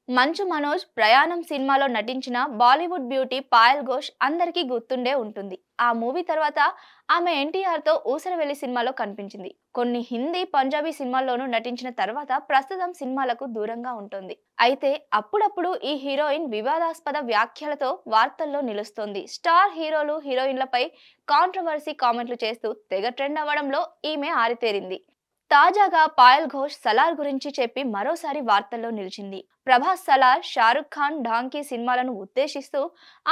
మంచు మనోజ్ ప్రయాణం సినిమాలో నటించిన బాలీవుడ్ బ్యూటీ పాయల్ ఘోష్ అందరికీ గుర్తుండే ఉంటుంది. ఆ మూవీ తర్వాత ఆమె ఎన్టీఆర్తో ఊసరవెల్లి సినిమాలో కనిపించింది. కొన్ని హిందీ, పంజాబీ సినిమాల్లోనూ నటించిన తర్వాత ప్రస్తుతం సినిమాలకు దూరంగా ఉంటుంది. అయితే అప్పుడప్పుడు ఈ హీరోయిన్ వివాదాస్పద వ్యాఖ్యలతో వార్తల్లో నిలుస్తోంది. స్టార్ హీరోలు, హీరోయిన్లపై కాంట్రవర్సీ కామెంట్లు చేస్తూ తెగ ట్రెండ్ అవ్వడంలో ఈమె ఆరితేరింది. తాజాగా పాయల్ ఘోష్ సలార్ గురించి చెప్పి మరోసారి వార్తల్లో నిలిచింది. ప్రభాస్ సలార్, షారుఖ్ ఖాన్ ఢాంకీ సినిమాలను ఉద్దేశిస్తూ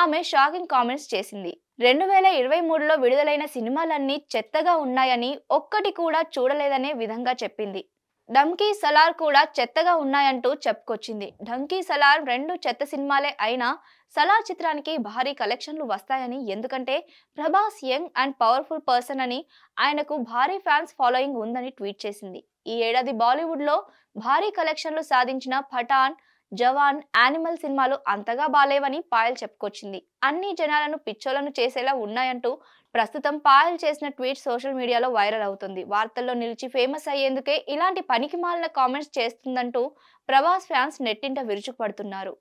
ఆమె షాకింగ్ కామెంట్స్ చేసింది. 2023లో విడుదలైన సినిమాలన్నీ చెత్తగా ఉన్నాయని, ఒక్కటి కూడా చూడలేదనే విధంగా చెప్పింది. ఢంకీ, సలార్ కూడా చెత్తగా ఉన్నాయంటూ చెప్పుకొచ్చింది. ఢంకీ, సలార్ రెండు చెత్త సినిమాలే అయినా సలార్ చిత్రానికి భారీ కలెక్షన్లు వస్తాయని, ఎందుకంటే Prabhas young and powerful person అని, ఆయనకు భారీ ఫ్యాన్స్ ఫాలోయింగ్ ఉందని ట్వీట్ చేసింది. ఈ ఏడాది బాలీవుడ్లో భారీ కలెక్షన్లు సాధించిన పఠాన్, జవాన్, యానిమల్ సినిమాలు అంతగా బాలేవని పాయల్ చెప్పుకొచ్చింది. అన్ని జనాలను పిచ్చోలను చేసేలా ఉన్నాయంటూ ప్రస్తుతం పాయల్ చేసిన ట్వీట్ సోషల్ మీడియాలో వైరల్ అవుతుంది. వార్తల్లో నిలిచి ఫేమస్ అయ్యేందుకే ఇలాంటి పనికిమాలిన కామెంట్స్ చేస్తుందంటూ ప్రభాస్ ఫ్యాన్స్ నెట్టింట విరుచుకుపడుతున్నారు.